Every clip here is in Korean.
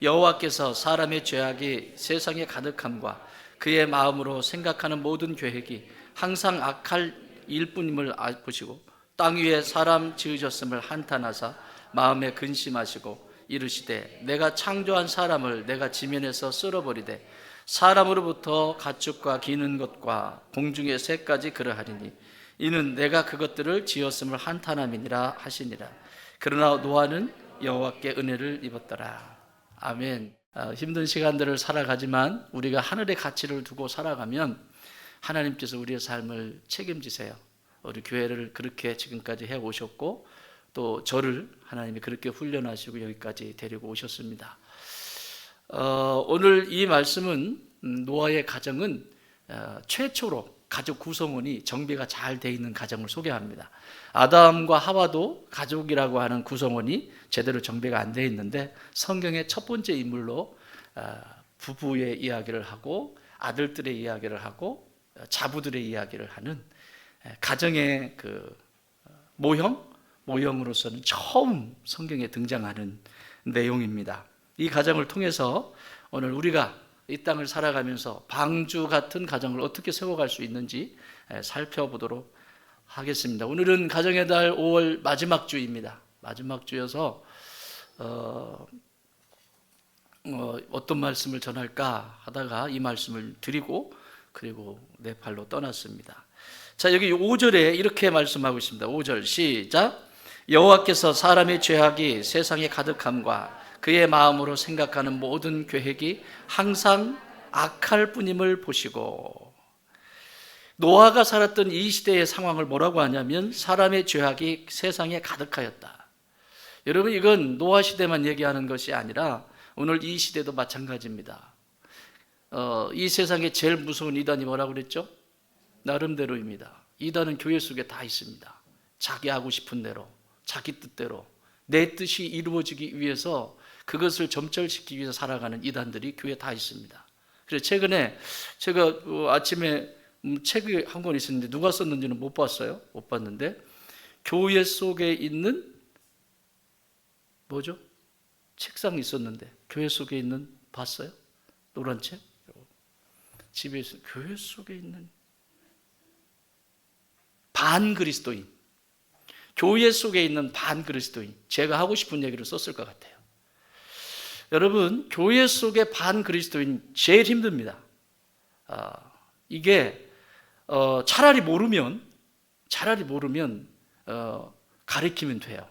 여호와께서 사람의 죄악이 세상에 가득함과 그의 마음으로 생각하는 모든 계획이 항상 악할 일뿐임을 보시고 땅 위에 사람 지으셨음을 한탄하사 마음에 근심하시고 이르시되 내가 창조한 사람을 내가 지면에서 쓸어버리되 사람으로부터 가축과 기는 것과 공중의 새까지 그러하리니 이는 내가 그것들을 지었음을 한탄함이니라 하시니라. 그러나 노아는 여호와께 은혜를 입었더라. 아멘. 힘든 시간들을 살아가지만 우리가 하늘의 가치를 두고 살아가면 하나님께서 우리의 삶을 책임지세요. 우리 교회를 그렇게 지금까지 해오셨고 또 저를 하나님이 그렇게 훈련하시고 여기까지 데리고 오셨습니다. 오늘 이 말씀은 노아의 가정은 최초로 가족 구성원이 정비가 잘 돼 있는 가정을 소개합니다. 아담과 하와도 가족이라고 하는 구성원이 제대로 정비가 안 돼 있는데 성경의 첫 번째 인물로 부부의 이야기를 하고 아들들의 이야기를 하고 자부들의 이야기를 하는 가정의 그 모형으로서는 처음 성경에 등장하는 내용입니다. 이 가정을 통해서 오늘 우리가 이 땅을 살아가면서 방주 같은 가정을 어떻게 세워갈 수 있는지 살펴보도록 하겠습니다. 오늘은 가정의 달 5월 마지막 주입니다. 마지막 주여서 어떤 말씀을 전할까 하다가 이 말씀을 드리고 그리고 네팔로 떠났습니다. 자, 여기 5절에 이렇게 말씀하고 있습니다. 5절 시작. 여호와께서 사람의 죄악이 세상에 가득함과 그의 마음으로 생각하는 모든 계획이 항상 악할 뿐임을 보시고. 노아가 살았던 이 시대의 상황을 뭐라고 하냐면 사람의 죄악이 세상에 가득하였다. 여러분, 이건 노아 시대만 얘기하는 것이 아니라 오늘 이 시대도 마찬가지입니다. 이 세상에 제일 무서운 이단이 뭐라고 그랬죠? 나름대로입니다. 이단은 교회 속에 다 있습니다. 자기 하고 싶은 대로, 자기 뜻대로, 내 뜻이 이루어지기 위해서 그것을 점철시키기 위해서 살아가는 이단들이 교회에 다 있습니다. 그래서 최근에 제가 아침에 책이 한 권 있었는데 누가 썼는지는 못 봤어요. 못 봤는데 교회 속에 있는 뭐죠? 책상이 있었는데 교회 속에 있는 봤어요? 노란 책? 집에 있어. 교회 속에 있는 반그리스도인, 교회 속에 있는 반그리스도인. 제가 하고 싶은 얘기를 썼을 것 같아요. 여러분, 교회 속의 반그리스도인 제일 힘듭니다. 이게 차라리 모르면 가르치면 돼요.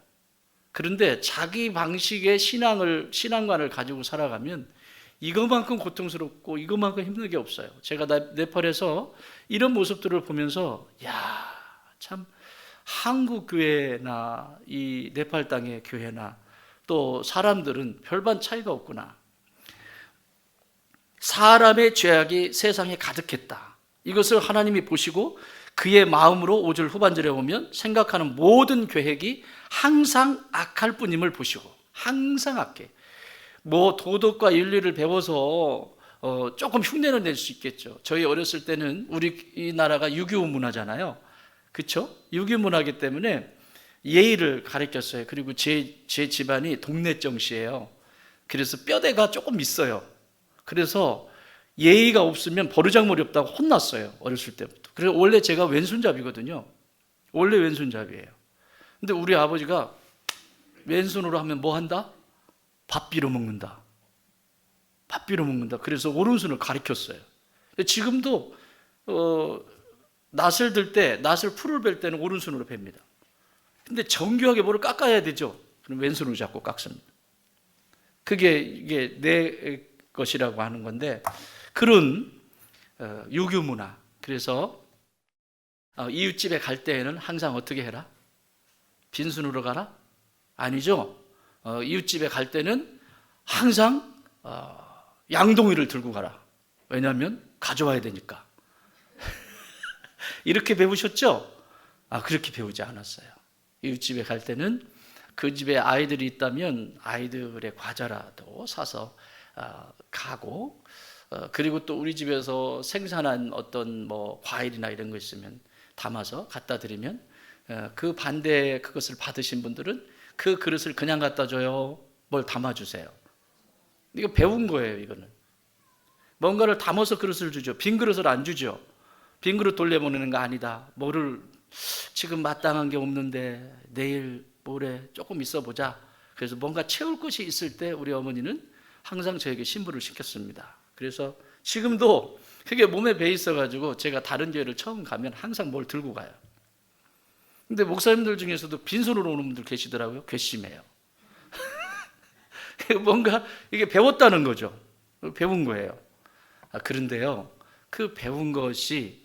그런데 자기 방식의 신앙관을 가지고 살아가면 이것만큼 고통스럽고 이것만큼 힘든 게 없어요. 제가 네팔에서 이런 모습들을 보면서 참 한국 교회나 이 네팔 땅의 교회나 또 사람들은 별반 차이가 없구나. 사람의 죄악이 세상에 가득했다. 이것을 하나님이 보시고 그의 마음으로 5절 후반절에 보면 생각하는 모든 계획이 항상 악할 뿐임을 보시고. 항상 악해. 도덕과 윤리를 배워서 조금 흉내는 낼 수 있겠죠. 저희 어렸을 때는 우리 이 나라가 유교 문화잖아요. 그렇죠? 유교 문화이기 때문에 예의를 가르쳤어요. 그리고 제 집안이 동네 정씨예요. 그래서 뼈대가 조금 있어요. 그래서 예의가 없으면 버르장머리 없다고 혼났어요. 어렸을 때부터. 그래서 원래 제가 왼손잡이거든요. 원래 왼손잡이에요. 근데 우리 아버지가 왼손으로 하면 뭐 한다? 밥 빌어 먹는다. 밥 빌어 먹는다. 그래서 오른손을 가르쳤어요. 지금도 낫을 들 때, 풀을 벨 때는 오른손으로 벨니다. 근데 정교하게 뭐를 깎아야 되죠. 그럼 왼손으로 잡고 깎습니다. 이게 내 것이라고 하는 건데 그런 유교 문화. 그래서 이웃집에 갈 때에는 항상 어떻게 해라? 빈손으로 가라? 아니죠. 이웃집에 갈 때는 항상 양동이를 들고 가라. 왜냐하면 가져와야 되니까. 이렇게 배우셨죠? 그렇게 배우지 않았어요. 이웃집에 갈 때는 그 집에 아이들이 있다면 아이들의 과자라도 사서 가고, 그리고 또 우리 집에서 생산한 어떤 과일이나 이런 거 있으면 담아서 갖다 드리면 그 반대에 그것을 받으신 분들은 그 그릇을 그냥 갖다 줘요? 뭘 담아주세요? 이거 배운 거예요. 이거는 뭔가를 담아서 그릇을 주죠. 빈 그릇을 안 주죠. 빈 그릇 돌려보내는 거 아니다. 뭐를 지금 마땅한 게 없는데 내일 모레 조금 있어 보자. 그래서 뭔가 채울 것이 있을 때 우리 어머니는 항상 저에게 신부를 시켰습니다. 그래서 지금도 그게 몸에 배 있어가지고 제가 다른 교회를 처음 가면 항상 뭘 들고 가요. 근데 목사님들 중에서도 빈손으로 오는 분들 계시더라고요. 괘씸해요. 뭔가 이게 배웠다는 거죠. 배운 거예요. 그런데요, 그 배운 것이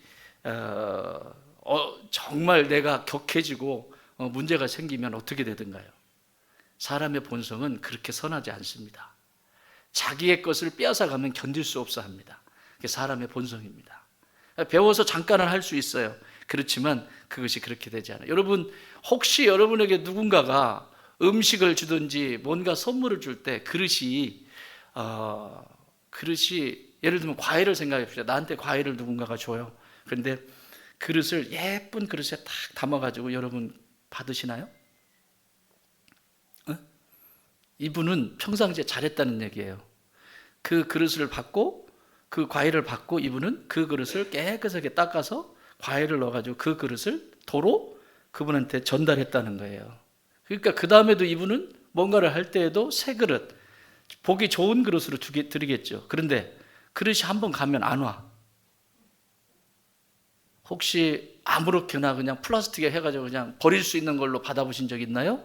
정말 내가 격해지고 문제가 생기면 어떻게 되든가요? 사람의 본성은 그렇게 선하지 않습니다. 자기의 것을 빼앗아가면 견딜 수 없어 합니다. 그게 사람의 본성입니다. 배워서 잠깐은 할 수 있어요. 그렇지만 그것이 그렇게 되지 않아요. 여러분, 혹시 여러분에게 누군가가 음식을 주든지 뭔가 선물을 줄 때 그릇이 예를 들면 과일을 생각해 봅시다. 나한테 과일을 누군가가 줘요. 그런데 그릇을 예쁜 그릇에 딱 담아가지고 여러분 받으시나요? 이분은 평상시에 잘했다는 얘기예요. 그 그릇을 받고 그 과일을 받고 이분은 그 그릇을 깨끗하게 닦아서 과일을 넣어가지고 그 그릇을 도로 그분한테 전달했다는 거예요. 그러니까 그 다음에도 이분은 뭔가를 할 때에도 새 그릇, 보기 좋은 그릇으로 드리겠죠. 그런데 그릇이 한번 가면 안 와. 혹시 아무렇게나 그냥 플라스틱에 해가지고 그냥 버릴 수 있는 걸로 받아보신 적 있나요?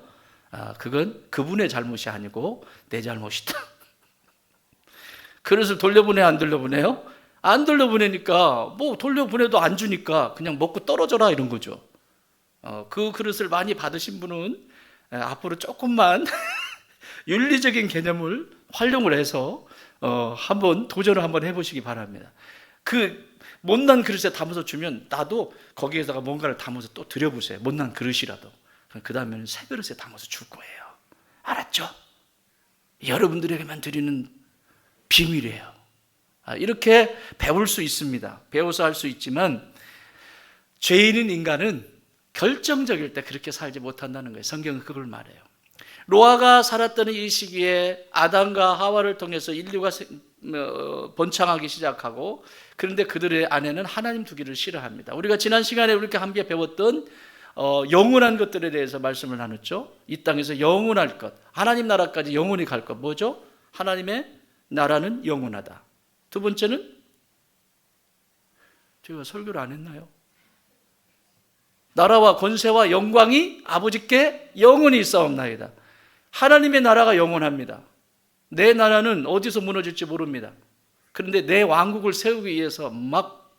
그건 그분의 잘못이 아니고 내 잘못이다. 그릇을 돌려보내요, 안 돌려보내요? 안 돌려보내니까 뭐 돌려보내도 안 주니까 그냥 먹고 떨어져라 이런 거죠. 그 그릇을 많이 받으신 분은 앞으로 조금만 윤리적인 개념을 활용을 해서 한번 도전을 한번 해보시기 바랍니다. 그 못난 그릇에 담아서 주면 나도 거기에다가 뭔가를 담아서 또 드려보세요. 못난 그릇이라도. 그 다음에는 새 그릇에 담아서 줄 거예요. 알았죠? 여러분들에게만 드리는 비밀이에요. 이렇게 배울 수 있습니다. 배워서 할 수 있지만 죄인인 인간은 결정적일 때 그렇게 살지 못한다는 거예요. 성경은 그걸 말해요. 노아가 살았던 이 시기에 아담과 하와를 통해서 인류가 번창하기 시작하고, 그런데 그들의 아내는 하나님 두기를 싫어합니다. 우리가 지난 시간에 이렇게 함께 배웠던 영원한 것들에 대해서 말씀을 나눴죠. 이 땅에서 영원할 것, 하나님 나라까지 영원히 갈 것, 뭐죠? 하나님의 나라는 영원하다. 두 번째는 제가 설교를 안 했나요? 나라와 권세와 영광이 아버지께 영원히 있사옵나이다. 하나님의 나라가 영원합니다. 내 나라는 어디서 무너질지 모릅니다. 그런데 내 왕국을 세우기 위해서 막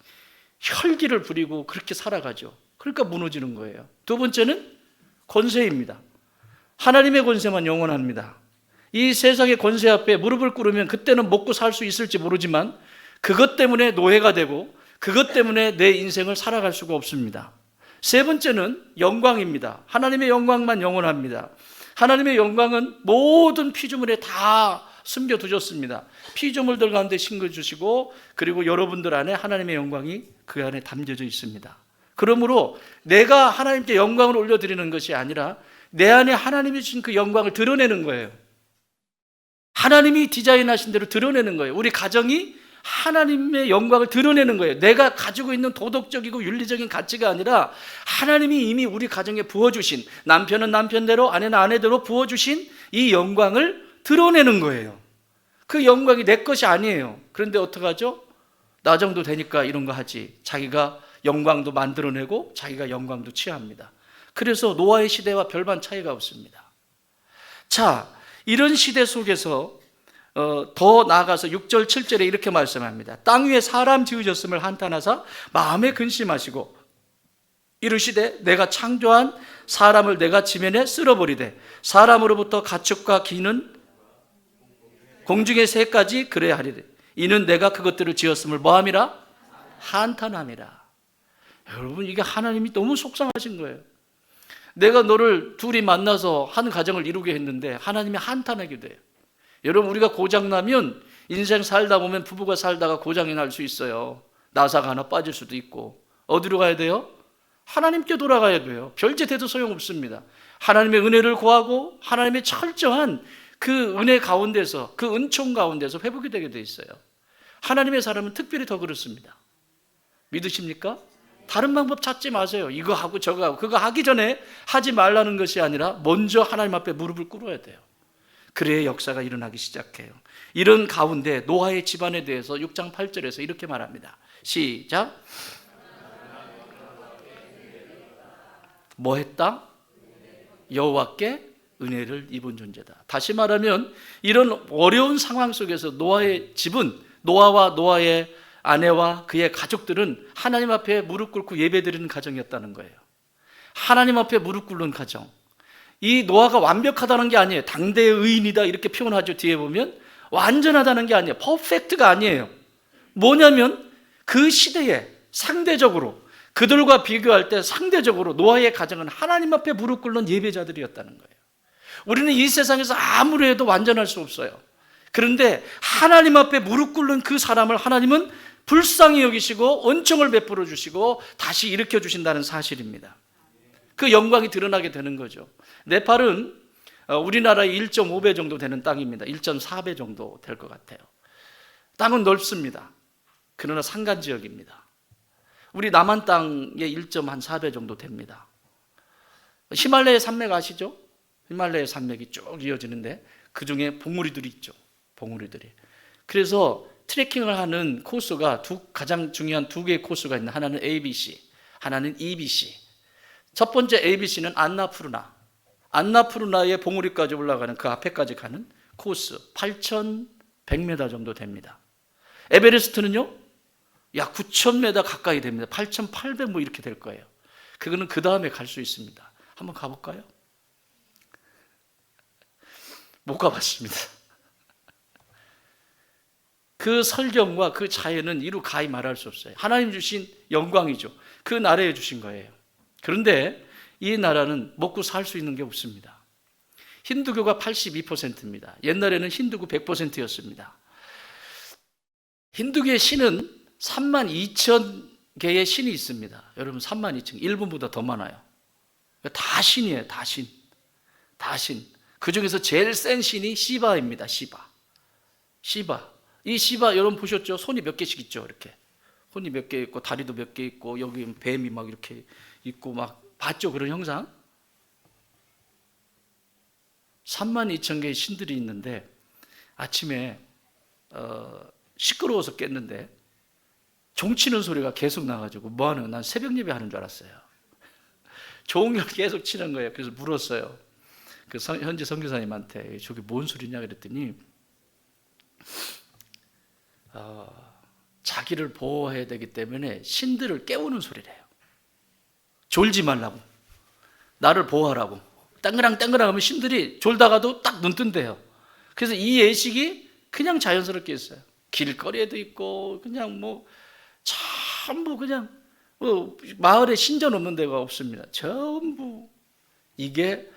혈기를 부리고 그렇게 살아가죠. 그러니까 무너지는 거예요. 두 번째는 권세입니다. 하나님의 권세만 영원합니다. 이 세상의 권세 앞에 무릎을 꿇으면 그때는 먹고 살 수 있을지 모르지만 그것 때문에 노예가 되고 그것 때문에 내 인생을 살아갈 수가 없습니다. 세 번째는 영광입니다. 하나님의 영광만 영원합니다. 하나님의 영광은 모든 피조물에 다 숨겨두셨습니다. 피조물들 가운데 심겨주시고 그리고 여러분들 안에 하나님의 영광이 그 안에 담겨져 있습니다. 그러므로 내가 하나님께 영광을 올려드리는 것이 아니라 내 안에 하나님이 주신 그 영광을 드러내는 거예요. 하나님이 디자인하신 대로 드러내는 거예요. 우리 가정이 하나님의 영광을 드러내는 거예요. 내가 가지고 있는 도덕적이고 윤리적인 가치가 아니라 하나님이 이미 우리 가정에 부어주신, 남편은 남편대로 아내는 아내대로 부어주신 이 영광을 드러내는 거예요. 그 영광이 내 것이 아니에요. 그런데 어떡하죠? 나 정도 되니까 이런 거 하지. 자기가 영광도 만들어내고 자기가 영광도 취합니다. 그래서 노아의 시대와 별반 차이가 없습니다. 자, 이런 시대 속에서 더 나아가서 6절 7절에 이렇게 말씀합니다. 땅 위에 사람 지으셨음을 한탄하사 마음에 근심하시고 이르시되 내가 창조한 사람을 내가 지면에 쓸어버리되 사람으로부터 가축과 기는 공중의 새까지 그래야 하리되 이는 내가 그것들을 지었음을 뭐함이라? 한탄함이라. 여러분, 이게 하나님이 너무 속상하신 거예요. 내가 너를 둘이 만나서 한 가정을 이루게 했는데 하나님이 한탄하게 돼요. 여러분, 우리가 고장나면 인생 살다 보면 부부가 살다가 고장이 날 수 있어요. 나사가 하나 빠질 수도 있고. 어디로 가야 돼요? 하나님께 돌아가야 돼요. 별짓 해도 소용없습니다. 하나님의 은혜를 구하고 하나님의 철저한 그 은혜 가운데서, 그 은총 가운데서 회복이 되게 돼 있어요. 하나님의 사람은 특별히 더 그렇습니다. 믿으십니까? 다른 방법 찾지 마세요. 이거 하고 저거 하고. 그거 하기 전에 하지 말라는 것이 아니라 먼저 하나님 앞에 무릎을 꿇어야 돼요. 그래야 역사가 일어나기 시작해요. 이런 가운데 노아의 집안에 대해서 6장 8절에서 이렇게 말합니다. 시작. 뭐 했다? 여호와께 은혜를 입은 존재다. 다시 말하면 이런 어려운 상황 속에서 노아의 집은, 노아와 노아의 아내와 그의 가족들은 하나님 앞에 무릎 꿇고 예배드리는 가정이었다는 거예요. 하나님 앞에 무릎 꿇는 가정. 이 노아가 완벽하다는 게 아니에요. 당대의 의인이다 이렇게 표현하죠. 뒤에 보면 완전하다는 게 아니에요. 퍼펙트가 아니에요. 뭐냐면 그 시대에 상대적으로, 그들과 비교할 때 상대적으로 노아의 가정은 하나님 앞에 무릎 꿇는 예배자들이었다는 거예요. 우리는 이 세상에서 아무리 해도 완전할 수 없어요. 그런데 하나님 앞에 무릎 꿇는 그 사람을 하나님은 불쌍히 여기시고 은총을 베풀어 주시고 다시 일으켜 주신다는 사실입니다. 그 영광이 드러나게 되는 거죠. 네팔은 우리나라의 1.5배 정도 되는 땅입니다. 1.4배 정도 될 것 같아요. 땅은 넓습니다. 그러나 산간 지역입니다. 우리 남한 땅의 1.4배 정도 됩니다. 히말라야 산맥 아시죠? 히말라야 산맥이 쭉 이어지는데 그 중에 봉우리들이 있죠. 봉우리들이. 그래서 트레킹을 하는 코스가 가장 중요한 두 개의 코스가 있는데 하나는 ABC, 하나는 EBC. 첫 번째 ABC는 안나푸르나의 봉우리까지 올라가는 그 앞에까지 가는 코스 8,100m 정도 됩니다. 에베레스트는요? 약 9,000m 가까이 됩니다. 8,800 뭐 이렇게 될 거예요. 그거는 그 다음에 갈 수 있습니다. 한번 가볼까요? 못 가봤습니다. 그 설경과 그 자연은 이루 가히 말할 수 없어요. 하나님 주신 영광이죠. 그 나라에 주신 거예요. 그런데 이 나라는 먹고 살 수 있는 게 없습니다. 힌두교가 82%입니다. 옛날에는 힌두교 100%였습니다. 힌두교의 신은 32,000개의 신이 있습니다. 여러분 32,000개, 일본보다 더 많아요. 다 신이에요. 다 신. 다 신. 그 중에서 제일 센 신이 시바입니다. 시바. 이 시바 여러분 보셨죠? 손이 몇 개씩 있죠. 이렇게 손이 몇 개 있고 다리도 몇 개 있고 여기 뱀이 막 이렇게 있고 막 봤죠? 그런 형상? 32,000개의 신들이 있는데 아침에 시끄러워서 깼는데 종치는 소리가 계속 나가지고 뭐하는, 난 새벽 예배 하는 줄 알았어요. 종을 계속 치는 거예요. 그래서 물었어요. 그 현지 선교사님한테 저게 뭔 소리냐 그랬더니 자기를 보호해야 되기 때문에 신들을 깨우는 소리래요. 졸지 말라고, 나를 보호하라고. 땡그랑 하면 신들이 졸다가도 딱 눈 뜬대요. 그래서 이 예식이 그냥 자연스럽게 있어요. 길거리에도 있고 그냥 뭐 전부 그냥 마을에 신전 없는 데가 없습니다. 전부. 이게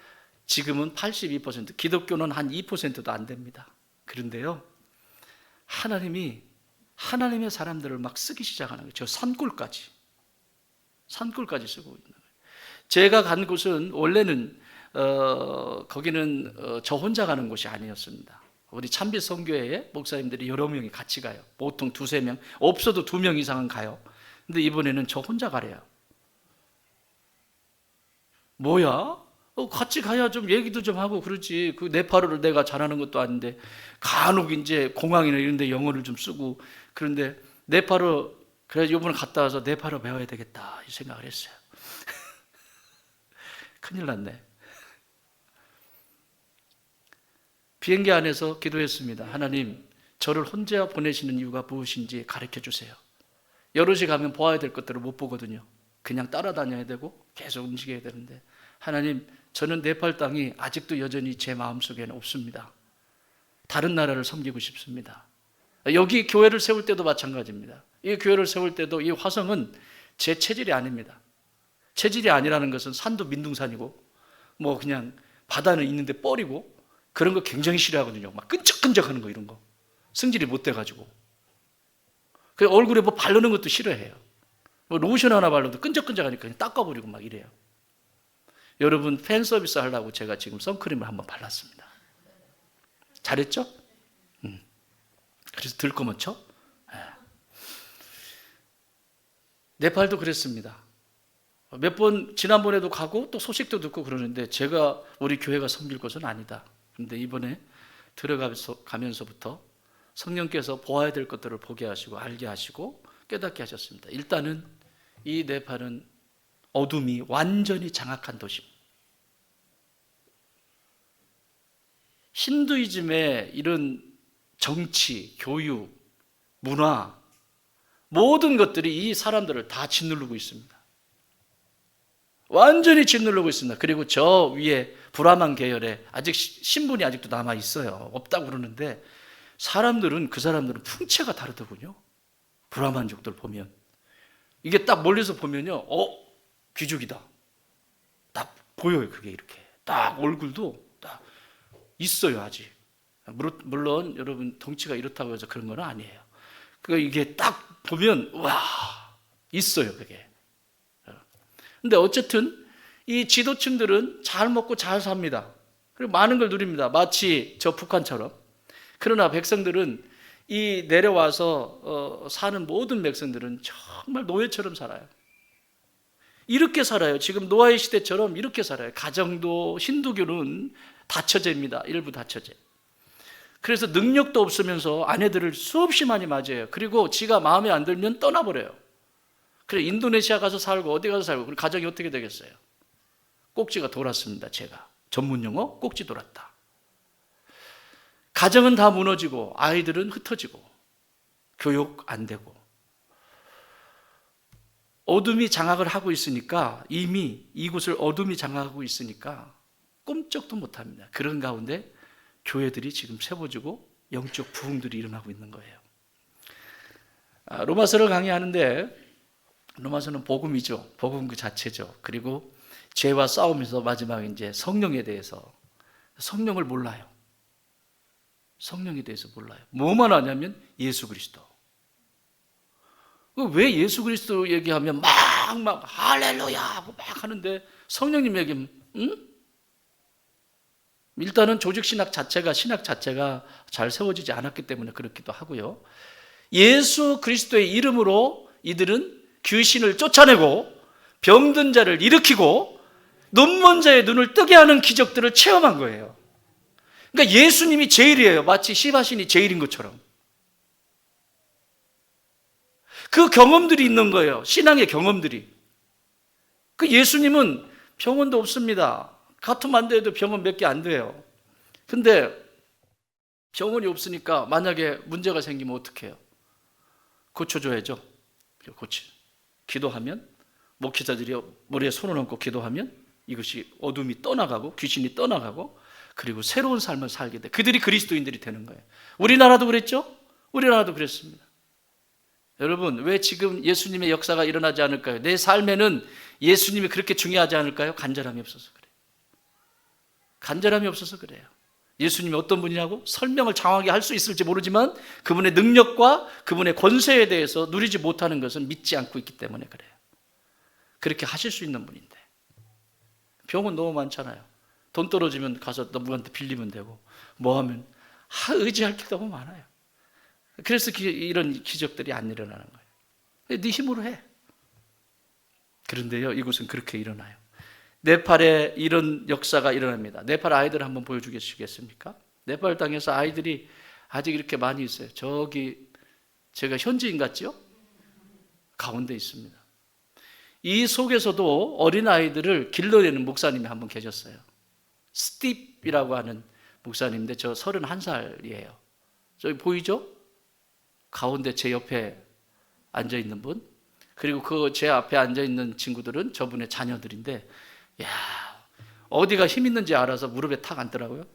지금은 82%, 기독교는 한 2%도 안 됩니다. 그런데요, 하나님이 하나님의 사람들을 막 쓰기 시작하는 거예요. 저 산골까지 쓰고 있는 거예요. 제가 간 곳은 원래는 거기는 저 혼자 가는 곳이 아니었습니다. 우리 참빛 선교회에 목사님들이 여러 명이 같이 가요. 보통 2-3명, 없어도 2명 이상은 가요. 근데 이번에는 저 혼자 가래요. 뭐야? 같이 가야 좀 얘기도 좀 하고 그러지. 그 네팔어를 내가 잘하는 것도 아닌데 간혹 이제 공항이나 이런 데 영어를 좀 쓰고. 그런데 네팔어, 그래서 이번에 갔다 와서 네팔어 배워야 되겠다 이 생각을 했어요. 큰일 났네. 비행기 안에서 기도했습니다. 하나님, 저를 혼자 보내시는 이유가 무엇인지 가르쳐 주세요. 여럿이 가면 보아야 될 것들을 못 보거든요. 그냥 따라다녀야 되고 계속 움직여야 되는데, 하나님, 저는 네팔 땅이 아직도 여전히 제 마음속에는 없습니다. 다른 나라를 섬기고 싶습니다. 여기 교회를 세울 때도 마찬가지입니다. 이 교회를 세울 때도 이 화성은 제 체질이 아닙니다. 체질이 아니라는 것은 산도 민둥산이고 뭐 그냥 바다는 있는데 뻘이고 그런 거 굉장히 싫어하거든요. 막 끈적끈적하는 거, 이런 거 승질이 못 돼가지고 그 얼굴에 뭐 바르는 것도 싫어해요. 뭐 로션 하나 발라도 끈적끈적하니까 그냥 닦아버리고 막 이래요. 여러분, 팬 서비스 하려고 제가 지금 선크림을 한번 발랐습니다. 잘했죠? 그래서 들꺼먼쳐? 네팔도 그랬습니다. 몇 번 지난번에도 가고 또 소식도 듣고 그러는데 제가 우리 교회가 섬길 것은 아니다. 그런데 이번에 들어가면서부터 성령께서 보아야 될 것들을 보게 하시고 알게 하시고 깨닫게 하셨습니다. 일단은 이 네팔은 어둠이 완전히 장악한 도시입니다. 힌두이즘의 이런 정치, 교육, 문화 모든 것들이 이 사람들을 다 짓누르고 있습니다. 완전히 짓누르고 있습니다. 그리고 저 위에 브라만 계열에 아직 신분이 아직도 남아 있어요. 없다고 그러는데 사람들은 그 사람들은 풍채가 다르더군요. 브라만족들 보면 이게 딱 멀리서 보면요, 귀족이다. 딱 보여요. 그게 이렇게 딱 얼굴도 딱 있어요. 아직 물론 여러분 덩치가 이렇다고 해서 그런 건 아니에요. 그 이게 딱 보면 와 있어요. 그게. 근데 어쨌든 이 지도층들은 잘 먹고 잘 삽니다. 그리고 많은 걸 누립니다. 마치 저 북한처럼. 그러나 백성들은 이 내려와서 사는 모든 백성들은 정말 노예처럼 살아요. 이렇게 살아요. 지금 노아의 시대처럼 이렇게 살아요. 가정도 힌두교는 다처제입니다. 일부 다처제. 그래서 능력도 없으면서 아내들을 수없이 많이 맞아요. 그리고 지가 마음에 안 들면 떠나버려요. 그래 인도네시아 가서 살고 어디 가서 살고 그럼 가정이 어떻게 되겠어요? 꼭지가 돌았습니다. 제가 전문 용어 꼭지 돌았다. 가정은 다 무너지고 아이들은 흩어지고 교육 안 되고 어둠이 장악을 하고 있으니까 이미 이곳을 어둠이 장악하고 있으니까 꼼짝도 못합니다. 그런 가운데 교회들이 지금 세워지고 영적 부흥들이 일어나고 있는 거예요. 로마서를 강의하는데 로마서는 복음이죠. 복음 그 자체죠. 그리고 죄와 싸우면서 마지막에 이제 성령에 대해서 성령을 몰라요. 성령에 대해서 몰라요. 뭐만 하냐면 예수 그리스도. 왜 예수 그리스도 얘기하면 막 할렐루야 하고 막 하는데 성령님 얘기하면 일단은 조직 신학 자체가 잘 세워지지 않았기 때문에 그렇기도 하고요. 예수 그리스도의 이름으로 이들은 귀신을 쫓아내고 병든 자를 일으키고 눈먼 자의 눈을 뜨게 하는 기적들을 체험한 거예요. 그러니까 예수님이 제일이에요. 마치 시바신이 제일인 것처럼. 그 경험들이 있는 거예요. 신앙의 경험들이. 그 예수님은 병원도 없습니다. 가트만두에도 병원 몇 개 안 돼요. 근데 병원이 없으니까 만약에 문제가 생기면 어떻게 해요? 고쳐줘야죠. 기도하면 목회자들이 머리에 손을 얹고 기도하면 이것이 어둠이 떠나가고 귀신이 떠나가고 그리고 새로운 삶을 살게 돼. 그들이 그리스도인들이 되는 거예요. 우리나라도 그랬죠? 우리나라도 그랬습니다. 여러분 왜 지금 예수님의 역사가 일어나지 않을까요? 내 삶에는 예수님이 그렇게 중요하지 않을까요? 간절함이 없어서 그래요. 간절함이 없어서 그래요. 예수님이 어떤 분이냐고 설명을 장하게 할 수 있을지 모르지만 그분의 능력과 그분의 권세에 대해서 누리지 못하는 것은 믿지 않고 있기 때문에 그래요. 그렇게 하실 수 있는 분인데 병은 너무 많잖아요. 돈 떨어지면 가서 누구한테 빌리면 되고 뭐 하면 의지할 게 너무 많아요. 그래서 이런 기적들이 안 일어나는 거예요. 네 힘으로 해. 그런데요 이곳은 그렇게 일어나요. 네팔에 이런 역사가 일어납니다. 네팔 아이들 한번 보여주시겠습니까? 네팔 땅에서 아이들이 아직 이렇게 많이 있어요. 저기 제가 현지인 같죠? 가운데 있습니다. 이 속에서도 어린아이들을 길러내는 목사님이 한 분 계셨어요. 스티브라고 하는 목사님인데 저 31살이에요. 저기 보이죠? 가운데 제 옆에 앉아있는 분 그리고 그 제 앞에 앉아있는 친구들은 저분의 자녀들인데 야 어디가 힘 있는지 알아서 무릎에 탁 앉더라고요.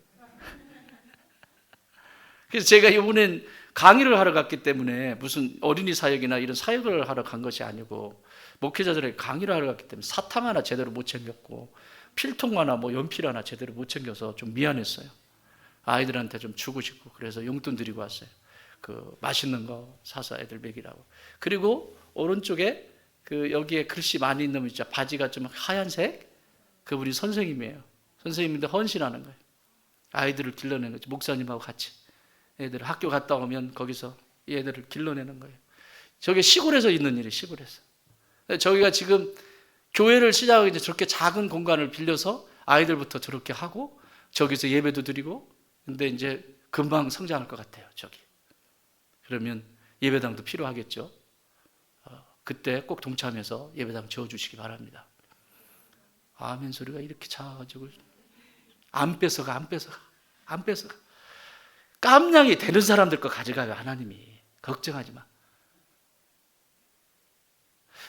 그래서 제가 이번엔 강의를 하러 갔기 때문에 무슨 어린이 사역이나 이런 사역을 하러 간 것이 아니고 목회자들에게 강의를 하러 갔기 때문에 사탕 하나 제대로 못 챙겼고 필통 하나 뭐 연필 하나 제대로 못 챙겨서 좀 미안했어요. 아이들한테 좀 주고 싶고 그래서 용돈 드리고 왔어요. 그 맛있는 거 사서 애들 먹이라고. 그리고 오른쪽에 그 여기에 글씨 많이 있는 분 있죠. 바지가 좀 하얀색. 그분이 선생님이에요. 선생님인데 헌신하는 거예요. 아이들을 길러내는 거죠. 목사님하고 같이 애들 학교 갔다 오면 거기서 이 애들을 길러내는 거예요. 저게 시골에서 있는 일이에요. 시골에서. 저희가 지금 교회를 시작하기 전에 저렇게 작은 공간을 빌려서 아이들부터 저렇게 하고 저기서 예배도 드리고, 근데 이제 금방 성장할 것 같아요. 저기. 그러면 예배당도 필요하겠죠. 그때 꼭 동참해서 예배당 지어주시기 바랍니다. 아멘 소리가 이렇게 작아가지고 안 뺏어가. 깜냥이 되는 사람들 거 가져가요. 하나님이. 걱정하지 마.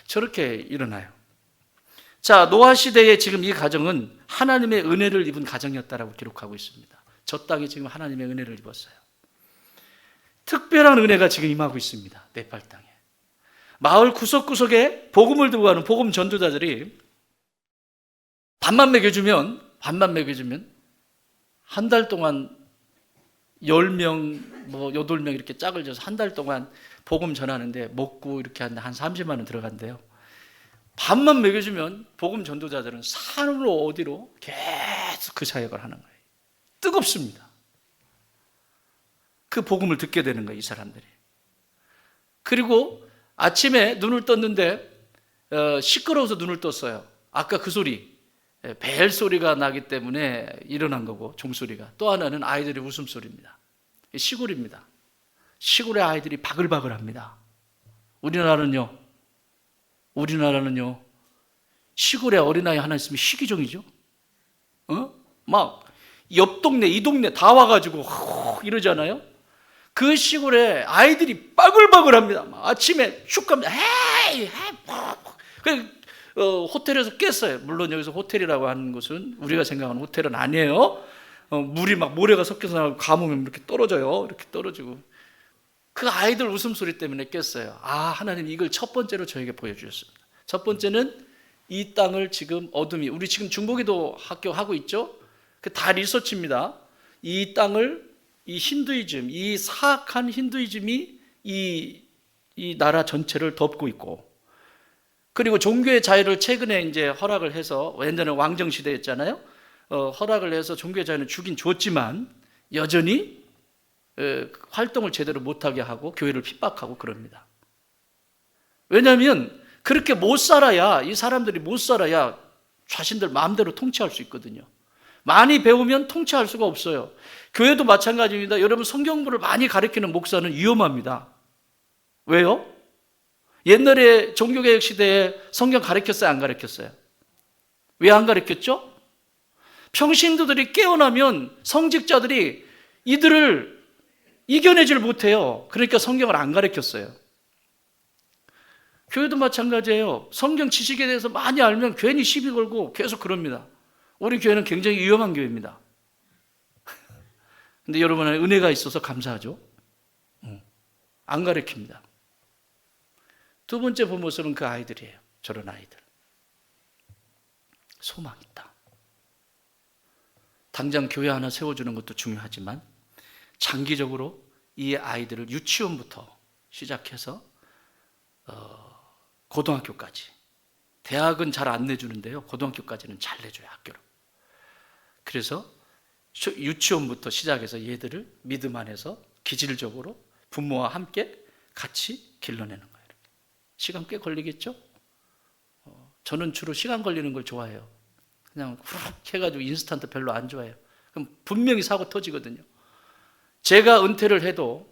저렇게 일어나요. 자, 노아 시대에 지금 이 가정은 하나님의 은혜를 입은 가정이었다라고 기록하고 있습니다. 저 땅에 지금 하나님의 은혜를 입었어요. 특별한 은혜가 지금 임하고 있습니다. 네팔 땅에. 마을 구석구석에 복음을 들고 가는 복음 전도자들이 반만 먹여주면 한 달 동안 10명, 8명 이렇게 짝을 져서 한 달 동안 복음 전하는데 먹고 이렇게 한 30만 원 들어간대요. 반만 먹여주면 복음 전도자들은 산으로 어디로 계속 그 사역을 하는 거예요. 뜨겁습니다. 그 복음을 듣게 되는 거예요, 이 사람들이. 그리고 아침에 눈을 떴는데 시끄러워서 눈을 떴어요. 아까 그 소리, 벨 소리가 나기 때문에 일어난 거고, 종소리가. 또 하나는 아이들의 웃음소리입니다. 시골입니다. 시골의 아이들이 바글바글합니다. 우리나라는요 시골에 어린아이 하나 있으면 희귀종이죠. 막 옆 동네 이 동네 다 와가지고 이러잖아요. 그 시골에 아이들이 바글바글합니다. 아침에 슉 갑니다. 헤이 호텔에서 깼어요. 물론 여기서 호텔이라고 하는 것은 우리가 생각하는 호텔은 아니에요. 물이 막 모래가 섞여서 감으면 이렇게 떨어져요. 이렇게 떨어지고. 그 아이들 웃음소리 때문에 깼어요. 하나님 이걸 첫 번째로 저에게 보여주셨습니다. 첫 번째는 이 땅을 지금 어둠이, 우리 지금 중보기도 학교 하고 있죠. 그 다 리서치입니다. 이 땅을 이 힌두이즘, 이 사악한 힌두이즘이 이 나라 전체를 덮고 있고, 그리고 종교의 자유를 최근에 이제 허락을 해서, 옛날에는 왕정 시대였잖아요. 허락을 해서 종교의 자유는 주긴 줬지만 여전히 활동을 제대로 못하게 하고 교회를 핍박하고 그럽니다. 왜냐하면 그렇게 못 살아야, 이 사람들이 못 살아야 자신들 마음대로 통치할 수 있거든요. 많이 배우면 통치할 수가 없어요. 교회도 마찬가지입니다. 여러분, 성경부를 많이 가르치는 목사는 위험합니다. 왜요? 옛날에 종교개혁 시대에 성경 가르쳤어요, 안 가르쳤어요? 왜 안 가르쳤죠? 평신도들이 깨어나면 성직자들이 이들을 이겨내질 못해요. 그러니까 성경을 안 가르쳤어요. 교회도 마찬가지예요. 성경 지식에 대해서 많이 알면 괜히 시비 걸고 계속 그럽니다. 우리 교회는 굉장히 위험한 교회입니다. 근데 여러분의 은혜가 있어서 감사하죠. 안 가르칩니다. 두 번째 본 모습은 그 아이들이에요. 저런 아이들. 소망 있다. 당장 교회 하나 세워주는 것도 중요하지만 장기적으로 이 아이들을 유치원부터 시작해서 고등학교까지, 대학은 잘 안 내주는데요, 고등학교까지는 잘 내줘요, 학교로. 그래서 유치원부터 시작해서 얘들을 믿음 안에서 기질적으로 부모와 함께 같이 길러내는 거예요. 시간 꽤 걸리겠죠? 저는 주로 시간 걸리는 걸 좋아해요. 그냥 훅 해가지고 인스턴트 별로 안 좋아해요. 그럼 분명히 사고 터지거든요. 제가 은퇴를 해도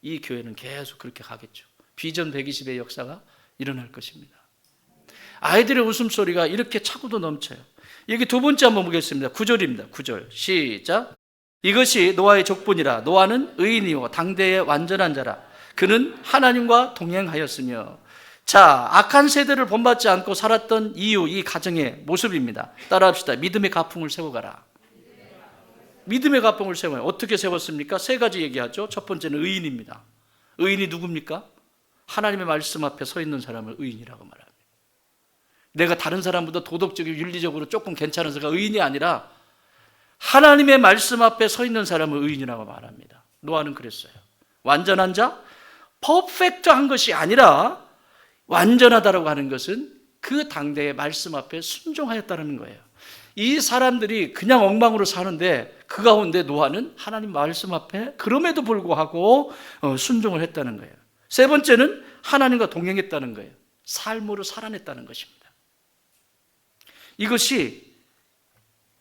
이 교회는 계속 그렇게 가겠죠. 비전 120의 역사가 일어날 것입니다. 아이들의 웃음소리가 이렇게 차고도 넘쳐요. 여기 두 번째 한번 보겠습니다. 9절입니다. 9절 시작. 이것이 노아의 족본이라. 노아는 의인이요 당대의 완전한 자라. 그는 하나님과 동행하였으며. 자, 악한 세대를 본받지 않고 살았던 이유, 이 가정의 모습입니다. 따라합시다. 믿음의 가풍을 세워가라. 믿음의 가풍을 세워요. 어떻게 세웠습니까? 세 가지 얘기하죠. 첫 번째는 의인입니다. 의인이 누굽니까? 하나님의 말씀 앞에 서 있는 사람을 의인이라고 말합니다. 내가 다른 사람보다 도덕적이고 윤리적으로 조금 괜찮은 사람가 의인이 아니라 하나님의 말씀 앞에 서 있는 사람을 의인이라고 말합니다. 노아는 그랬어요. 완전한 자, 퍼펙트한 것이 아니라 완전하다라고 하는 것은 그 당대의 말씀 앞에 순종하였다는 거예요. 이 사람들이 그냥 엉망으로 사는데 그 가운데 노아는 하나님 말씀 앞에 그럼에도 불구하고 순종을 했다는 거예요. 세 번째는 하나님과 동행했다는 거예요. 삶으로 살아냈다는 것입니다. 이것이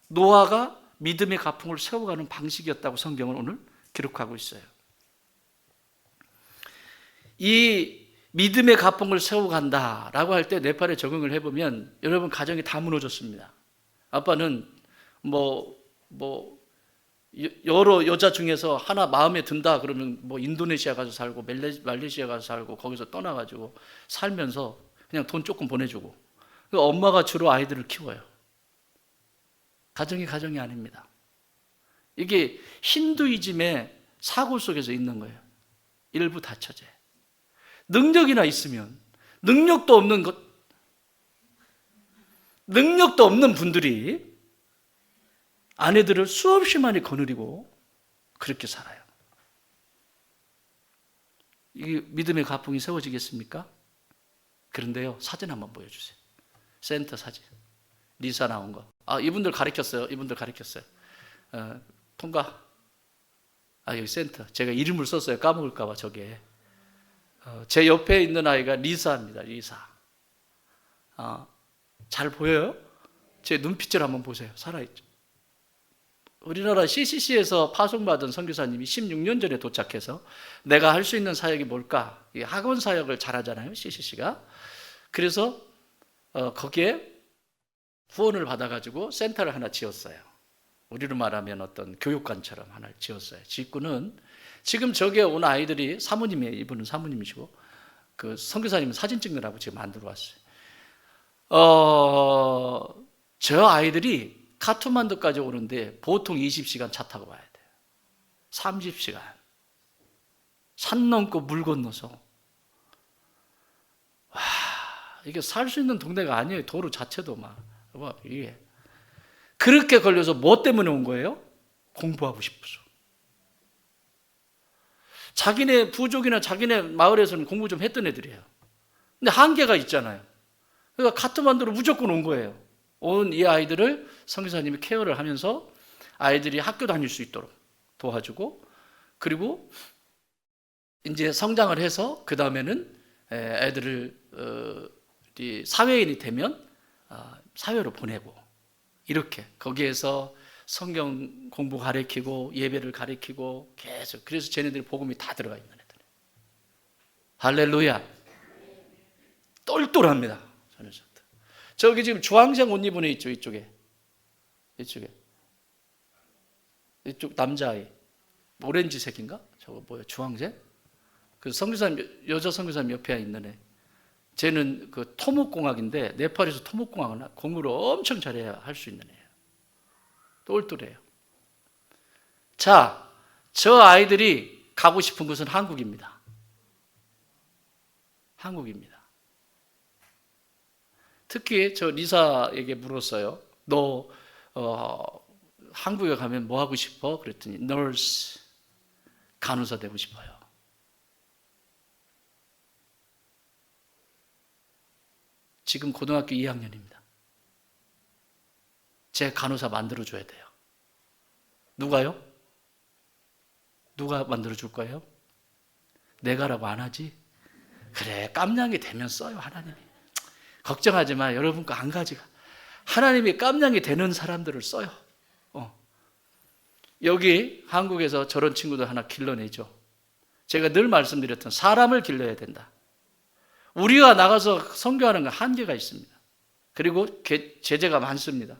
노아가 믿음의 가풍을 세워가는 방식이었다고 성경은 오늘 기록하고 있어요. 이 믿음의 가풍을 세워간다라고 할 때 네팔에 적응을 해보면 여러분 가정이 다 무너졌습니다. 아빠는 여러 여자 중에서 하나 마음에 든다 그러면 인도네시아 가서 살고 말레이시아 가서 살고 거기서 떠나가지고 살면서 그냥 돈 조금 보내주고 엄마가 주로 아이들을 키워요. 가정이 아닙니다. 이게 힌두이즘의 사고 속에서 있는 거예요. 일부 다처제. 능력이나 있으면 능력도 없는 분들이 아내들을 수없이 많이 거느리고 그렇게 살아요. 이 믿음의 가풍이 세워지겠습니까? 그런데요, 사진 한번 보여주세요. 센터 사진. 리사 나온 거. 이분들 가르쳤어요. 통과. 여기 센터. 제가 이름을 썼어요. 까먹을까봐 저게. 제 옆에 있는 아이가 리사입니다. 리사. 잘 보여요? 제 눈빛을 한번 보세요. 살아있죠. 우리나라 CCC에서 파송받은 선교사님이 16년 전에 도착해서 내가 할 수 있는 사역이 뭘까? 학원 사역을 잘하잖아요. CCC가. 그래서 거기에 후원을 받아가지고 센터를 하나 지었어요. 우리로 말하면 어떤 교육관처럼 하나를 지었어요. 짓고는 지금 저기에 온 아이들이 사모님이에요. 이분은 사모님이시고 그 선교사님은 사진 찍느라고 지금 만들어 왔어요. 저 아이들이 카트만두까지 오는데 보통 20시간 차 타고 와야 돼요. 30시간. 산 넘고 물 건너서. 와, 이게 살 수 있는 동네가 아니에요. 도로 자체도 이게. 그렇게 걸려서 뭐 때문에 온 거예요? 공부하고 싶어서. 자기네 부족이나 자기네 마을에서는 공부 좀 했던 애들이에요. 근데 한계가 있잖아요. 그러니까 카트만두로 무조건 온 거예요. 온 이 아이들을 선교사님이 케어를 하면서 아이들이 학교 다닐 수 있도록 도와주고, 그리고 이제 성장을 해서 그 다음에는 애들을 사회인이 되면 사회로 보내고, 이렇게 거기에서 성경 공부 가르치고 예배를 가르치고 계속. 그래서 쟤네들이 복음이 다 들어가 있는 애들. 할렐루야. 똘똘합니다. 저기 지금 주황색 옷 입은 애 있죠. 이쪽 남자아이 오렌지색인가? 저거 뭐야? 주황색? 그 선교사님, 여자 선교사님 옆에 있는 애. 쟤는 그 토목공학인데 네팔에서 토목공학을 공부를 엄청 잘해야 할 수 있는 애예요. 똘똘해요. 자, 저 아이들이 가고 싶은 곳은 한국입니다. 특히 저 리사에게 물었어요. 너 한국에 가면 뭐 하고 싶어? 그랬더니 nurse, 간호사 되고 싶어요. 지금 고등학교 2학년입니다. 제 간호사 만들어줘야 돼요. 누가요? 누가 만들어줄 거예요? 내가라고 안 하지? 그래, 깜냥이 되면 써요, 하나님이. 걱정하지 마. 여러분 거 안 가지가. 하나님이 깜냥이 되는 사람들을 써요. 여기 한국에서 저런 친구들 하나 길러내죠. 제가 늘 말씀드렸던 사람을 길러야 된다. 우리가 나가서 선교하는 건 한계가 있습니다. 그리고 제재가 많습니다.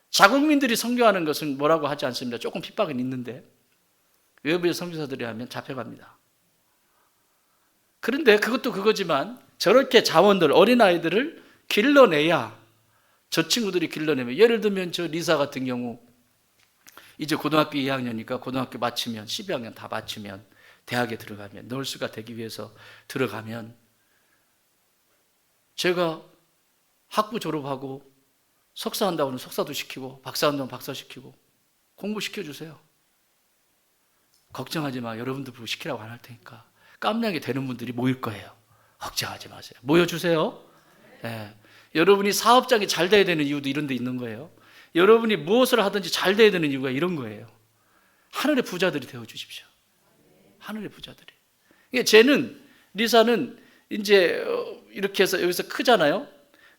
자국민들이 선교하는 것은 뭐라고 하지 않습니다. 조금 핍박은 있는데 외부의 선교사들이 하면 잡혀갑니다. 그런데 그것도 그거지만 저렇게 자원들, 어린아이들을 길러내야, 저 친구들이 길러내면, 예를 들면 저 리사 같은 경우 이제 고등학교 2학년이니까 고등학교 마치면 12학년 다 마치면 대학에 들어가면, 널스가 되기 위해서 들어가면 제가 학부 졸업하고 석사 한다고 하면 석사도 시키고 박사 한다고 하면 박사 시키고 공부시켜주세요. 걱정하지 마. 여러분들 보고 시키라고 안 할 테니까. 깜냥이 되는 분들이 모일 거예요. 걱정하지 마세요. 모여주세요. 예. 여러분이 사업장이 잘 돼야 되는 이유도 이런 데 있는 거예요. 여러분이 무엇을 하든지 잘 돼야 되는 이유가 이런 거예요. 하늘의 부자들이 되어 주십시오. 하늘의 부자들이. 그러니까 쟤는, 리사는 이제 이렇게 해서 여기서 크잖아요.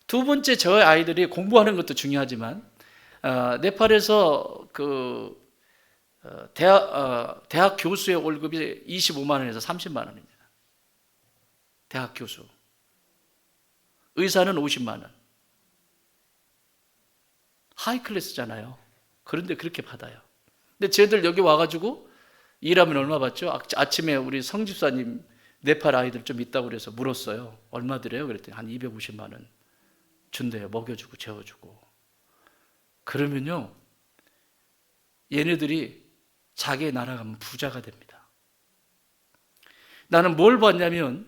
두 번째 저의 아이들이 공부하는 것도 중요하지만 네팔에서 그 대학 교수의 월급이 25만 원에서 30만 원입니다. 대학 교수. 의사는 50만 원. 하이 클래스잖아요. 그런데 그렇게 받아요. 근데 쟤들 여기 와가지고 일하면 얼마 받죠? 아침에 우리 성집사님 네팔 아이들 좀 있다고 그래서 물었어요. 얼마 드려요? 그랬더니 한 250만 원 준대요. 먹여주고 재워주고. 그러면요, 얘네들이 자기의 나라 가면 부자가 됩니다. 나는 뭘 봤냐면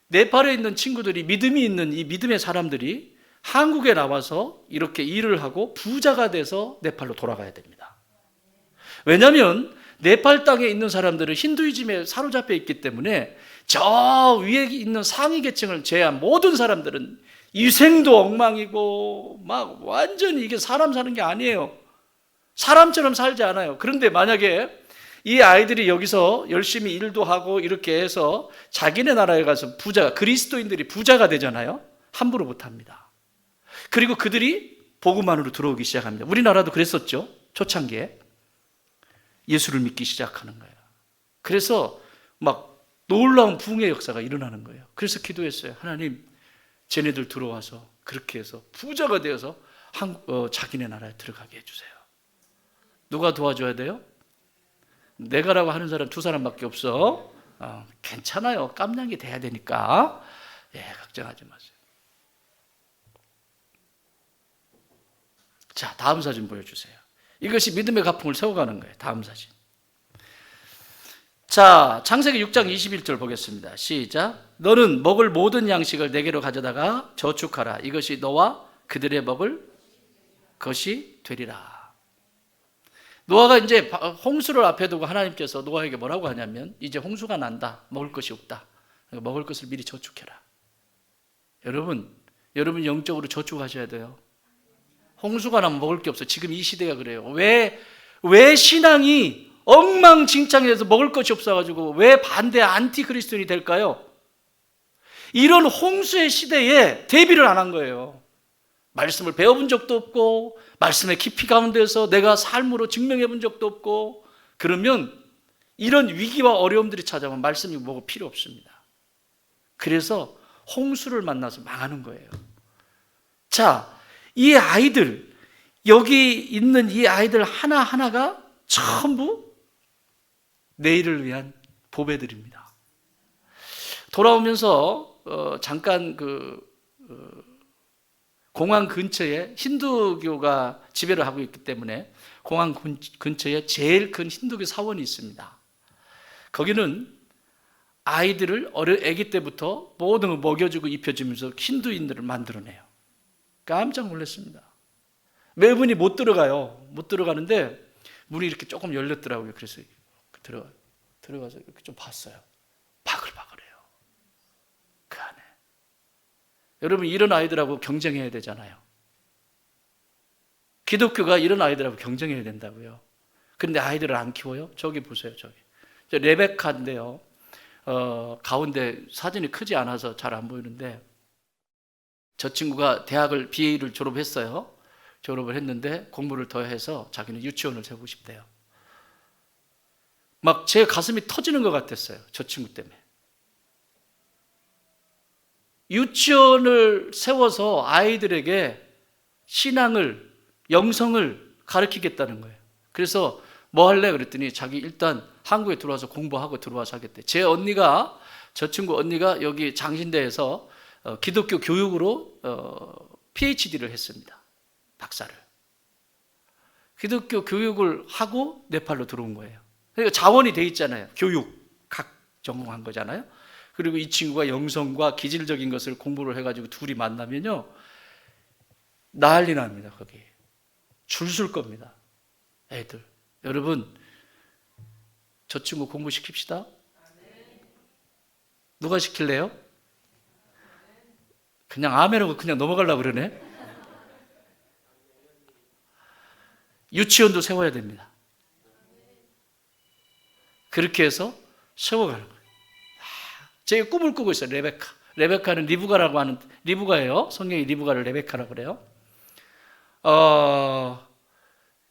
네팔에 있는 친구들이, 믿음이 있는 이 믿음의 사람들이 한국에 나와서 이렇게 일을 하고 부자가 돼서 네팔로 돌아가야 됩니다. 왜냐하면 네팔 땅에 있는 사람들은 힌두이즘에 사로잡혀 있기 때문에 저 위에 있는 상위 계층을 제외한 모든 사람들은 위생도 엉망이고 막 완전히 이게 사람 사는 게 아니에요. 사람처럼 살지 않아요. 그런데 만약에 이 아이들이 여기서 열심히 일도 하고 이렇게 해서 자기네 나라에 가서 그리스도인들이 부자가 되잖아요. 함부로 못합니다. 그리고 그들이 복음 안으로 들어오기 시작합니다. 우리나라도 그랬었죠. 초창기에 예수를 믿기 시작하는 거예요. 그래서 막 놀라운 부흥의 역사가 일어나는 거예요. 그래서 기도했어요. 하나님, 쟤네들 들어와서 그렇게 해서 부자가 되어서 자기네 나라에 들어가게 해주세요. 누가 도와줘야 돼요? 내가라고 하는 사람 2사람밖에 없어. 괜찮아요. 깜냥이 돼야 되니까. 걱정하지 마세요. 자, 다음 사진 보여주세요. 이것이 믿음의 가풍을 세워가는 거예요. 다음 사진. 자, 창세기 6장 21절 보겠습니다. 시작. 너는 먹을 모든 양식을 내게로 가져다가 저축하라. 이것이 너와 그들의 먹을 것이 되리라. 노아가 이제 홍수를 앞에 두고 하나님께서 노아에게 뭐라고 하냐면, 이제 홍수가 난다. 먹을 것이 없다. 먹을 것을 미리 저축해라. 여러분 영적으로 저축하셔야 돼요. 홍수가 나면 먹을 게 없어요. 지금 이 시대가 그래요. 왜 신앙이 엉망진창해서 먹을 것이 없어가지고 왜 안티 그리스도인이 될까요? 이런 홍수의 시대에 대비를 안 한 거예요. 말씀을 배워본 적도 없고 말씀의 깊이 가운데서 내가 삶으로 증명해 본 적도 없고, 그러면 이런 위기와 어려움들이 찾아오면 말씀이 뭐고 필요 없습니다. 그래서 홍수를 만나서 망하는 거예요. 자, 이 아이들, 여기 있는 이 아이들 하나하나가 전부 내일을 위한 보배들입니다. 돌아오면서 잠깐 공항 근처에 힌두교가 지배를 하고 있기 때문에 공항 근처에 제일 큰 힌두교 사원이 있습니다. 거기는 아이들을 아기 때부터 모든 걸 먹여주고 입혀주면서 힌두인들을 만들어내요. 깜짝 놀랐습니다. 매분이 못 들어가요. 못 들어가는데 문이 이렇게 조금 열렸더라고요. 그래서 들어가서 이렇게 좀 봤어요. 바글바글해요. 그 안에. 여러분, 이런 아이들하고 경쟁해야 되잖아요. 기독교가 이런 아이들하고 경쟁해야 된다고요. 그런데 아이들을 안 키워요? 저기 보세요. 저기. 저 레베카인데요. 가운데 사진이 크지 않아서 잘 안 보이는데, 저 친구가 대학을 BA를 졸업했어요. 졸업을 했는데 공부를 더 해서 자기는 유치원을 세우고 싶대요. 막 제 가슴이 터지는 것 같았어요. 저 친구 때문에. 유치원을 세워서 아이들에게 신앙을, 영성을 가르치겠다는 거예요. 그래서 뭐 할래? 그랬더니 자기 일단 한국에 들어와서 공부하고 들어와서 하겠대. 저 친구 언니가 여기 장신대에서 기독교 교육으로 PhD를 했습니다. 박사를. 기독교 교육을 하고 네팔로 들어온 거예요. 그러니까 자원이 돼 있잖아요. 교육, 각 전공한 거잖아요. 그리고 이 친구가 영성과 기질적인 것을 공부를 해가지고 둘이 만나면요, 난리 납니다. 거기 줄 설 겁니다. 애들. 여러분, 저 친구 공부시킵시다. 누가 시킬래요? 그냥 아멘하고 그냥 넘어가려고 그러네. 유치원도 세워야 됩니다. 그렇게 해서 세워가는 거예요. 제가 꿈을 꾸고 있어요. 레베카. 레베카는 리브가라고 하는, 리브가예요. 성경이 리브가를 레베카라고 그래요.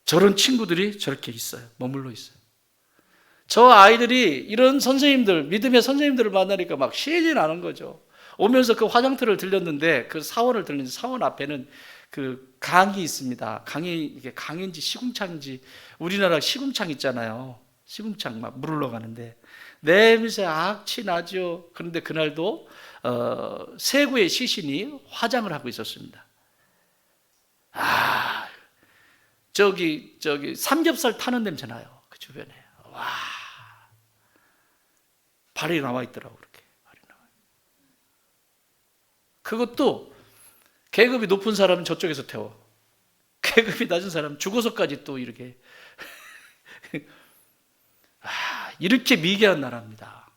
저런 친구들이 저렇게 있어요. 머물러 있어요. 저 아이들이 이런 선생님들, 믿음의 선생님들을 만나니까 막 쉬지 않은 거죠. 오면서 그 화장터를 들렸는데, 그 사원을 들렸는데, 사원 앞에는 그 강이 있습니다. 강이, 이게 강인지 시궁창인지, 우리나라 시궁창 있잖아요. 시궁창 막 물 흘러가는데, 냄새 악취 나죠. 그런데 그날도, 세구의 시신이 화장을 하고 있었습니다. 저기 삼겹살 타는 냄새 나요. 그 주변에. 와. 발이 나와 있더라고, 그렇게. 발이 나와. 그것도 계급이 높은 사람은 저쪽에서 태워. 계급이 낮은 사람은 죽어서까지 또 이렇게. 이렇게 미개한 나라입니다.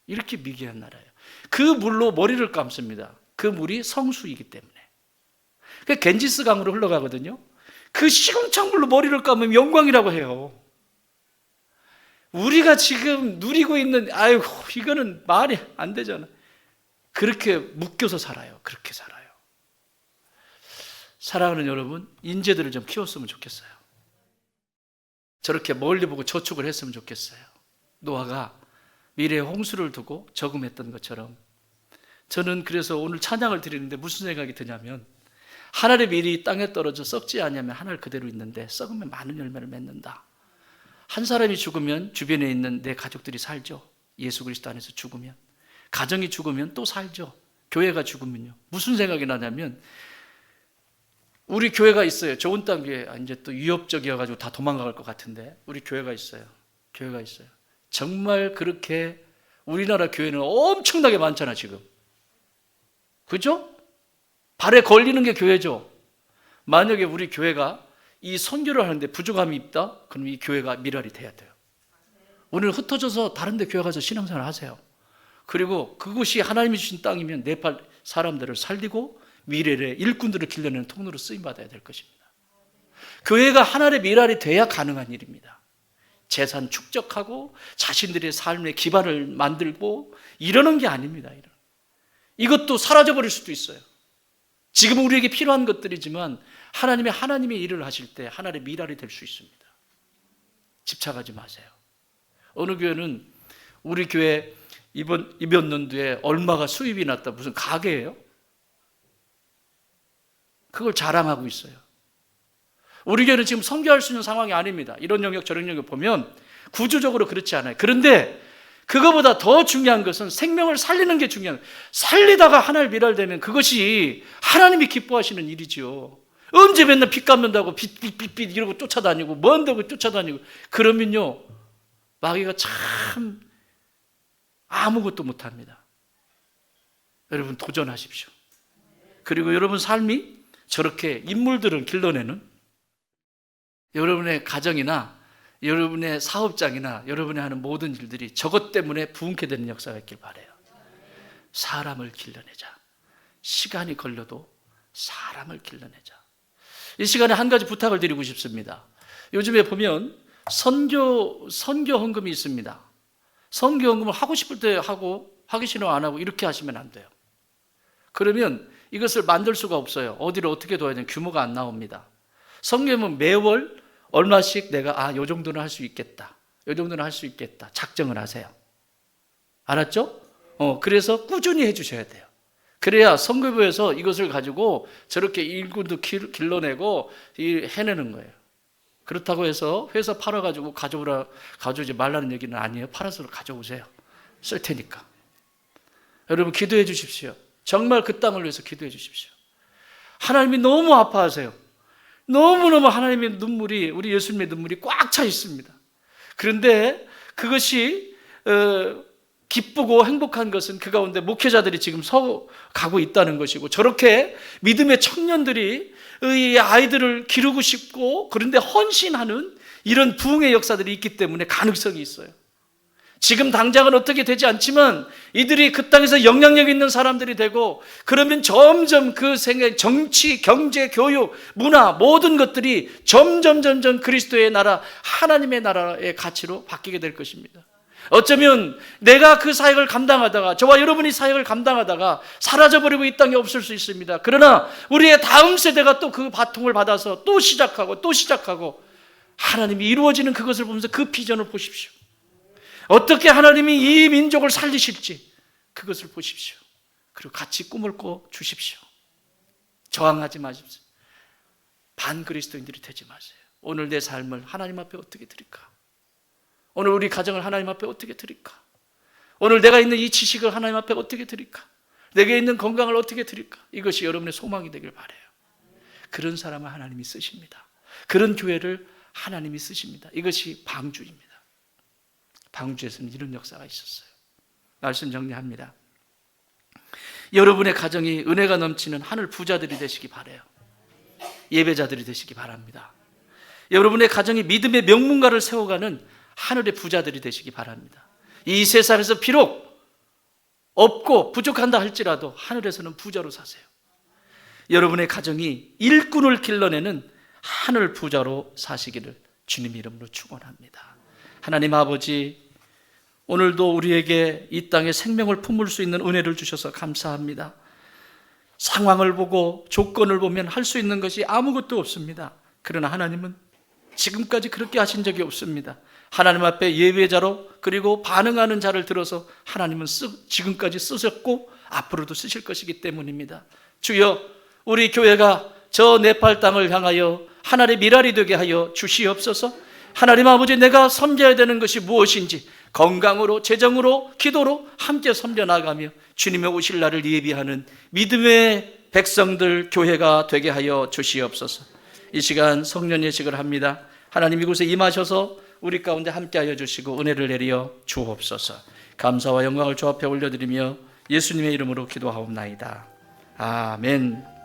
이렇게 미개한 나라예요. 그 물로 머리를 감습니다. 그 물이 성수이기 때문에. 그 겐지스 강으로 흘러가거든요. 그 시궁창 물로 머리를 감으면 영광이라고 해요. 우리가 지금 누리고 있는, 아이고, 이거는 말이 안 되잖아. 그렇게 묶여서 살아요. 그렇게 살아요. 사랑하는 여러분, 인재들을 좀 키웠으면 좋겠어요. 저렇게 멀리 보고 저축을 했으면 좋겠어요. 노아가 미래의 홍수를 두고 저금했던 것처럼. 저는 그래서 오늘 찬양을 드리는데 무슨 생각이 드냐면, 하늘의 밀이 땅에 떨어져 썩지 않으면 하늘 그대로 있는데 썩으면 많은 열매를 맺는다. 한 사람이 죽으면 주변에 있는 내 가족들이 살죠. 예수 그리스도 안에서 죽으면. 가정이 죽으면 또 살죠. 교회가 죽으면요. 무슨 생각이 나냐면, 우리 교회가 있어요. 좋은 땅 교회. 이제 또 위협적이어가지고 다 도망갈 것 같은데, 우리 교회가 있어요. 교회가 있어요. 정말 그렇게 우리나라 교회는 엄청나게 많잖아, 지금. 그죠? 발에 걸리는 게 교회죠. 만약에 우리 교회가 이 선교를 하는데 부족함이 있다? 그럼 이 교회가 미랄이 돼야 돼요. 오늘 흩어져서 다른 데 교회 가서 신앙생활 하세요. 그리고 그곳이 하나님이 주신 땅이면 네팔 사람들을 살리고 미래의 일꾼들을 길러내는 통로로 쓰임받아야 될 것입니다. 교회가 하나의 미랄이 돼야 가능한 일입니다. 재산 축적하고 자신들의 삶의 기반을 만들고 이러는 게 아닙니다. 이것도 사라져버릴 수도 있어요. 지금 우리에게 필요한 것들이지만 하나님의 일을 하실 때 하나의 미랄이 될 수 있습니다. 집착하지 마세요. 어느 교회는 우리 교회 이번 연도에 얼마가 수입이 났다, 무슨 가게예요? 그걸 자랑하고 있어요. 우리 교회는 지금 선교할 수 있는 상황이 아닙니다. 이런 영역 저런 영역 보면 구조적으로 그렇지 않아요. 그런데 그거보다 더 중요한 것은 생명을 살리는 게 중요해요. 살리다가 하나를 미랄되면 그것이 하나님이 기뻐하시는 일이죠. 언제 맨날 빚 갚는다고 빚 이러고 쫓아다니고 뭔다고 쫓아다니고 그러면요, 마귀가 참 아무것도 못합니다. 여러분 도전하십시오. 그리고 여러분 삶이 저렇게 인물들을 길러내는, 여러분의 가정이나 여러분의 사업장이나 여러분이 하는 모든 일들이 저것 때문에 부흥케 되는 역사가 있길 바라요. 사람을 길러내자. 시간이 걸려도 사람을 길러내자. 이 시간에 한 가지 부탁을 드리고 싶습니다. 요즘에 보면 선교 헌금이 있습니다. 선교 헌금을 하고 싶을 때 하고 하기 싫으면 안 하고 이렇게 하시면 안 돼요. 그러면 이것을 만들 수가 없어요. 어디를 어떻게 둬야 되는 규모가 안 나옵니다. 선교는 매월 얼마씩 내가 요 정도는 할 수 있겠다, 요 정도는 할 수 있겠다 작정을 하세요. 알았죠? 그래서 꾸준히 해주셔야 돼요. 그래야 선교부에서 이것을 가지고 저렇게 일꾼도 길러내고 해내는 거예요. 그렇다고 해서 회사 팔아가지고 가져오지 말라는 얘기는 아니에요. 팔아서 가져오세요. 쓸 테니까. 여러분 기도해 주십시오. 정말 그 땅을 위해서 기도해 주십시오. 하나님이 너무 아파하세요. 너무너무 하나님의 눈물이, 우리 예수님의 눈물이 꽉 차 있습니다. 그런데 그것이 기쁘고 행복한 것은 그 가운데 목회자들이 지금 가고 있다는 것이고, 저렇게 믿음의 청년들이 이 아이들을 기르고 싶고 그런데 헌신하는 이런 부흥의 역사들이 있기 때문에 가능성이 있어요. 지금 당장은 어떻게 되지 않지만 이들이 그 땅에서 영향력 있는 사람들이 되고, 그러면 점점 그 생각, 정치, 경제, 교육, 문화 모든 것들이 점점 그리스도의 나라, 하나님의 나라의 가치로 바뀌게 될 것입니다. 어쩌면 내가 그 사역을 감당하다가, 저와 여러분이 사역을 감당하다가 사라져버리고 이 땅에 없을 수 있습니다. 그러나 우리의 다음 세대가 또 그 바통을 받아서 또 시작하고 하나님이 이루어지는 그것을 보면서 그 비전을 보십시오. 어떻게 하나님이 이 민족을 살리실지 그것을 보십시오. 그리고 같이 꿈을 꿔 주십시오. 저항하지 마십시오. 반그리스도인들이 되지 마세요. 오늘 내 삶을 하나님 앞에 어떻게 드릴까? 오늘 우리 가정을 하나님 앞에 어떻게 드릴까? 오늘 내가 있는 이 지식을 하나님 앞에 어떻게 드릴까? 내게 있는 건강을 어떻게 드릴까? 이것이 여러분의 소망이 되길 바라요. 그런 사람을 하나님이 쓰십니다. 그런 교회를 하나님이 쓰십니다. 이것이 방주입니다. 방주에서는 이런 역사가 있었어요. 말씀 정리합니다. 여러분의 가정이 은혜가 넘치는 하늘 부자들이 되시기 바라요. 예배자들이 되시기 바랍니다. 여러분의 가정이 믿음의 명문가를 세워가는 하늘의 부자들이 되시기 바랍니다. 이 세상에서 비록 없고 부족한다 할지라도 하늘에서는 부자로 사세요. 여러분의 가정이 일꾼을 길러내는 하늘 부자로 사시기를 주님 이름으로 축원합니다. 하나님 아버지, 오늘도 우리에게 이 땅에 생명을 품을 수 있는 은혜를 주셔서 감사합니다. 상황을 보고 조건을 보면 할 수 있는 것이 아무것도 없습니다. 그러나 하나님은 지금까지 그렇게 하신 적이 없습니다. 하나님 앞에 예배자로 그리고 반응하는 자를 들어서 하나님은 지금까지 쓰셨고 앞으로도 쓰실 것이기 때문입니다. 주여, 우리 교회가 저 네팔 땅을 향하여 하나님의 미랄이 되게 하여 주시옵소서. 하나님 아버지, 내가 섬겨야 되는 것이 무엇인지 건강으로, 재정으로, 기도로 함께 섬겨 나가며 주님의 오실 날을 예비하는 믿음의 백성들, 교회가 되게 하여 주시옵소서. 이 시간 성령 예식을 합니다. 하나님 이곳에 임하셔서 우리 가운데 함께하여 주시고 은혜를 내려 주옵소서. 감사와 영광을 주 앞에 올려드리며 예수님의 이름으로 기도하옵나이다. 아멘.